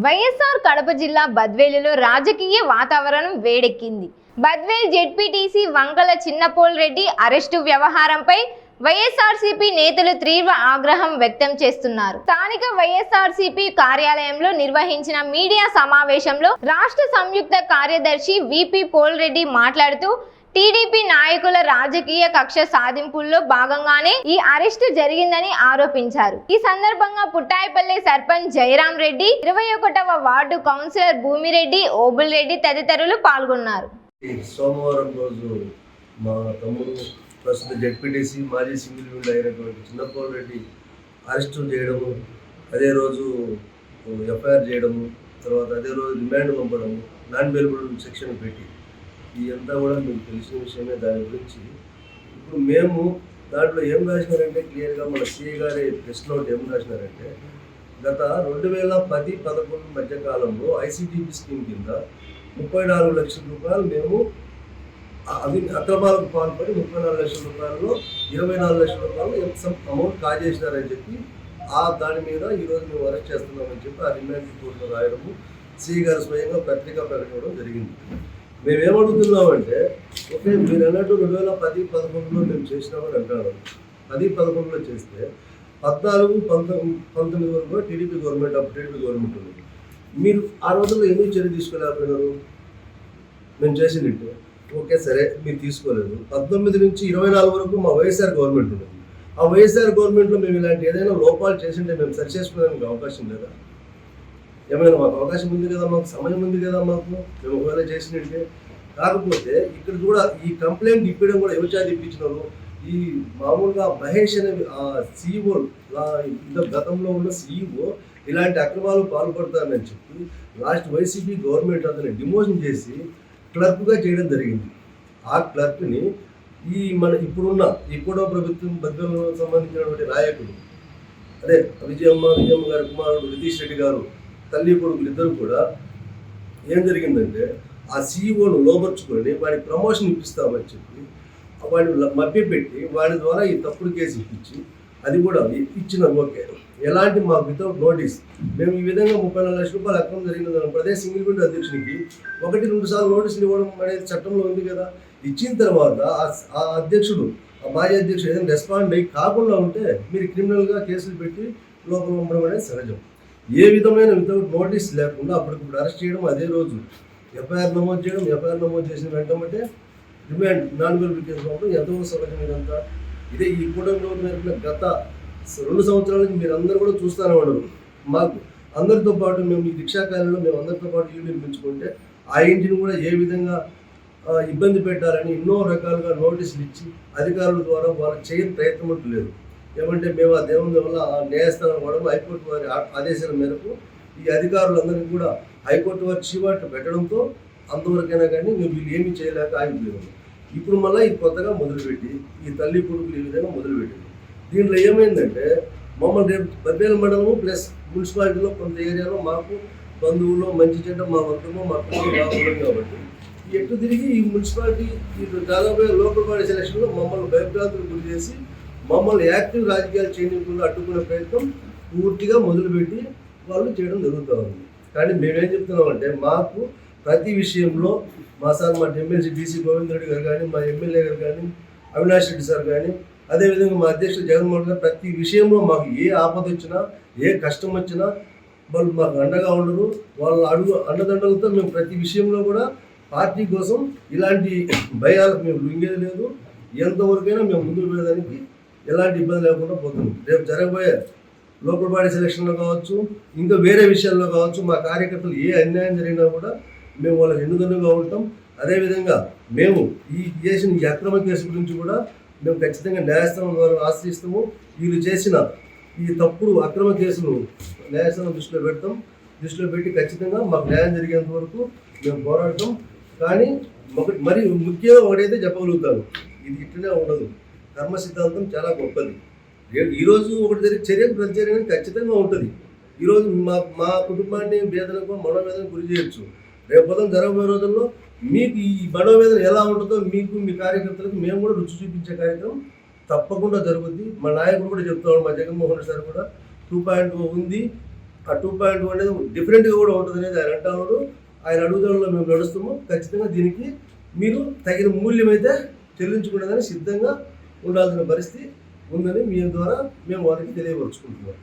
వైఎస్ఆర్ కడప జిల్లా బద్వేలులో రాజకీయ వాతావరణం వేడెక్కింది. బద్వేల్ జెడ్పీటీసీ వంగల చిన్నపోల్ రెడ్డి అరెస్టు వ్యవహారంపై వైఎస్ఆర్సీపీ నేతలు తీవ్ర ఆగ్రహం వ్యక్తం చేస్తున్నారు. స్థానిక వైఎస్ఆర్సీపీ కార్యాలయంలో నిర్వహించిన మీడియా సమావేశంలో రాష్ట్ర సంయుక్త కార్యదర్శి విపి పోల్ రెడ్డి మాట్లాడుతూ టీడీపీ నాయకుల రాజకీయ కక్ష సాధింపుల్లో భాగంగానే ఈ అరెస్టు జరిగిందని ఆరోపించారు. ఈ సందర్భంగా పుట్టాయిపల్లి సర్పంచ్ జయరాం రెడ్డి, 21వ వార్డు కౌన్సిలర్ భూమిరెడ్డి, ఓబుల్ రెడ్డి తదితరులు పాల్గొన్నారు. సోమవారం రోజు మా తమ్ముడు ప్రస్తుత జెడ్పీటీసీ మాజీ సింగిల్ విండ్ అయినటువంటి చిన్నపోల్ రెడ్డి అరెస్టు చేయడము, అదే రోజు ఎఫ్ఐఆర్ చేయడము, తర్వాత అదే రోజు రిమాండ్ పంపడము, నాన్ బెయిలబుల్ సెక్షన్ పెట్టి ఇదంతా కూడా మీకు తెలిసిన విషయమే. దాని గురించి ఇప్పుడు మేము దాంట్లో ఏం రాసినారంటే క్లియర్గా మన సిఐ గారి ప్రెస్ నోట్ ఏం రాసినారంటే గత 2010-11 మధ్యకాలంలో ఐసీటీపీ స్కీమ్ కింద 34 లక్షల రూపాయలు మేము అక్రమాలకు పాల్పడి 34 లక్షల రూపాయల్లో 24 లక్షల రూపాయలు అమౌంట్ కాజేసినారని చెప్పి దాని మీద ఈరోజు మేము అరెస్ట్ చేస్తున్నామని చెప్పి ఆ రిమాండ్ రిపోర్ట్లో రాయడము సిఐ గారు స్వయంగా పత్రికా ప్రకటించడం జరిగింది. మేమేమడుగుతున్నామంటే ఓకే, మీరు అన్నట్టు 2010-11లో మేము చేసినామని అంటారు. 10-11లో చేస్తే 14-19 వరకు కూడా టీడీపీ గవర్నమెంట్ ఉంది. మీరు ఆ రోజుల్లో ఎందుకు చర్య తీసుకోలేకపోయినారు? మేము చేసినట్టు ఓకే సరే, మీరు తీసుకోలేదు. 19 నుంచి 24 వరకు మా వైఎస్ఆర్ గవర్నమెంట్ ఉంది. ఆ వైఎస్ఆర్ గవర్నమెంట్లో మేము ఇలాంటి ఏదైనా లోపాలు చేసింటే మేము సరి చేసుకోవడానికి అవకాశం లేదా? ఏమైనా మాకు అవకాశం ఉంది కదా, మాకు సమయం ఉంది కదా, మేము ఒకవేళ చేసినట్టే. కాకపోతే ఇక్కడ కూడా ఈ కంప్లైంట్ ఇప్పడం కూడా ఎవరు చేత ఇప్పించినారు? ఈ మామూలుగా మహేష్ అనే సీఈఓ, గతంలో ఉన్న సీఈఓ ఇలాంటి అక్రమాలు పాల్పడతారని చెప్పి లాస్ట్ వైసీపీ గవర్నమెంట్ అతన్ని డిమోషన్ చేసి క్లర్క్గా చేయడం జరిగింది. ఆ క్లర్క్ని ఇప్పుడున్న ప్రభుత్వం బద్వేలు సంబంధించినటువంటి నాయకులు, అదే విజయమ్మ గారి కుమారుడు నితీష్ రెడ్డి గారు, తల్లి కొడుకులు ఇద్దరు కూడా ఏం జరిగిందంటే ఆ సీఈఓను లోపరుచుకొని వాడికి ప్రమోషన్ ఇప్పిస్తామని చెప్పి వాడిని మభ్యపెట్టి వాడి ద్వారా ఈ తప్పుడు కేసు ఇప్పించి అది కూడా ఇచ్చిన ఓకే, ఎలాంటి మాకు వితౌట్ నోటీస్ మేము ఈ విధంగా 34 లక్షల రూపాయలు అక్రమం జరిగిందని ప్రదేశ్ సింగిల్ విండో అధ్యక్షునికి 1-2 సార్లు నోటీసులు ఇవ్వడం అనేది చట్టంలో ఉంది కదా. ఇచ్చిన తర్వాత ఆ అధ్యక్షుడు, ఆ మాజీ అధ్యక్షుడు ఏదైనా రెస్పాండ్ అయ్యి కాకుండా ఉంటే మీరు క్రిమినల్గా కేసులు పెట్టి లోపల పంపడం అనేది సహజం. ఏ విధమైన వితౌట్ నోటీస్ లేకుండా అప్పటికప్పుడు అరెస్ట్ చేయడం, అదే రోజు ఎఫ్ఐఆర్ నమోదు చేయడం, ఎఫ్ఐఆర్ నమోదు చేసిన వెంటనే రిమాండ్ నాన్ బెయిలబుల్ కేసు పంపడం ఎంతవరకు సహజం ఇదంతా. ఇదే ఈ కూటమిలో నేర్పిన గత 2 సంవత్సరాల నుంచి మీరు అందరూ కూడా చూస్తూనే ఉండరు. మాకు అందరితో పాటు మేము ఈ రిక్షాకాలంలో మేము అందరితో పాటు యూనియన్ పెంచుకుంటే ఆ ఇంటిని కూడా ఏ విధంగా ఇబ్బంది పెట్టాలని ఎన్నో రకాలుగా నోటీసులు ఇచ్చి అధికారుల ద్వారా వాళ్ళకి చేయని ప్రయత్నం అంటూ లేదు. ఏమంటే మేము ఆ దేవుని వల్ల ఆ న్యాయస్థానం కూడా హైకోర్టు వారి ఆదేశాల మేరకు ఈ అధికారులందరికీ కూడా హైకోర్టు వారి చీవాట్లు పెట్టడంతో అంతవరకైనా కానీ మేము వీళ్ళు ఏమీ చేయలేక ఆగిపోయాము. ఇప్పుడు మళ్ళీ ఇది కొత్తగా మొదలుపెట్టి ఈ తల్లి కొడుకులు ఈ విధంగా మొదలుపెట్టింది. దీంట్లో ఏమైందంటే మమ్మల్ని రేపు బద్వేలు మండలము ప్లస్ మున్సిపాలిటీలో కొంత ఏరియాలో మాకు బంధువులు మంచి చెడ్డ మా వర్గము మా కుటుంబం రావాలి కాబట్టి ఎటు తిరిగి ఈ మున్సిపాలిటీ దాదాపు లోకల్ బాడీ సెలక్షన్లో మమ్మల్ని భయభ్రాంతులు గురి చేసి మమ్మల్ని యాక్టివ్ రాజకీయాలు చేయకుండా అడ్డుకునే ప్రయత్నం పూర్తిగా మొదలుపెట్టి వాళ్ళు చేయడం జరుగుతూ ఉంది. కానీ మేమేం చెప్తున్నామంటే మాకు ప్రతి విషయంలో మా ఎమ్మెల్సీ డీసీ గోవింద్ రెడ్డి గారు కానీ, మా ఎమ్మెల్యే గారు కానీ, అవినాష్ రెడ్డి సార్ కానీ, అదేవిధంగా మా అధ్యక్షుడు జగన్మోహన్ గారు ప్రతి విషయంలో మాకు ఏ ఆపద వచ్చినా ఏ కష్టం వచ్చినా వాళ్ళు మాకు అండగా ఉండరు. వాళ్ళ అండదండలతో మేము ప్రతి విషయంలో కూడా పార్టీ కోసం ఇలాంటి భయాలకు మేము లొంగేది లేదు. ఎంతవరకైనా మేము ముందుకు వెళ్ళడానికి ఎలాంటి ఇబ్బంది లేకుండా పోతుంది. రేపు జరగబోయే లోకల్ బాడీ సెలక్షన్లో కావచ్చు, ఇంకా వేరే విషయాల్లో కావచ్చు, మా కార్యకర్తలు ఏ అన్యాయం జరిగినా కూడా మేము వాళ్ళకి ఎన్నుదన్నుగా ఉంటాం. అదేవిధంగా మేము చేసిన ఈ అక్రమ కేసు గురించి కూడా మేము ఖచ్చితంగా న్యాయస్థానం ద్వారా ఆశ్రయిస్తాము. వీళ్ళు చేసిన ఈ తప్పుడు అక్రమ కేసును న్యాయస్థానం దృష్టిలో పెట్టి ఖచ్చితంగా మాకు న్యాయం జరిగేంత వరకు మేము పోరాడతాం. కానీ మరి ముఖ్యంగా ఒకటైతే చెప్పగలుగుతాను, ఇది ఇట్లనే ఉండదు. కర్మ సిద్ధాంతం చాలా గొప్పది. ఈరోజు ఒకటి జరిగే చర్యకు ప్రతిచర్య ఖచ్చితంగా ఉంటుంది. ఈరోజు మా కుటుంబాన్ని వేదనకు మనోవేదనకు గురి చేయొచ్చు. రేపు పొద్దున జరగబోయే రోజుల్లో మీకు ఈ మనోవేదన ఎలా ఉంటుందో మీకు మీ కార్యకర్తలకు మేము కూడా రుచి చూపించే కార్యక్రమం తప్పకుండా జరుగుద్ది. మా నాయకుడు కూడా చెప్తాడు, మా జగన్మోహన్ రెడ్డి సార్ కూడా 2.0 ఉంది. ఆ 2.2 అనేది డిఫరెంట్గా కూడా ఉంటుంది అనేది ఆయన అంటున్నాడు. ఆయన అడుగుదలలో మేము నడుస్తాము. ఖచ్చితంగా దీనికి మీరు తగిన మూల్యం అయితే చెల్లించుకునేదని సిద్ధంగా ఉండాల్సిన పరిస్థితి ఉందని మీ ద్వారా మేము వారికి తెలియపరుచుకుంటున్నాం.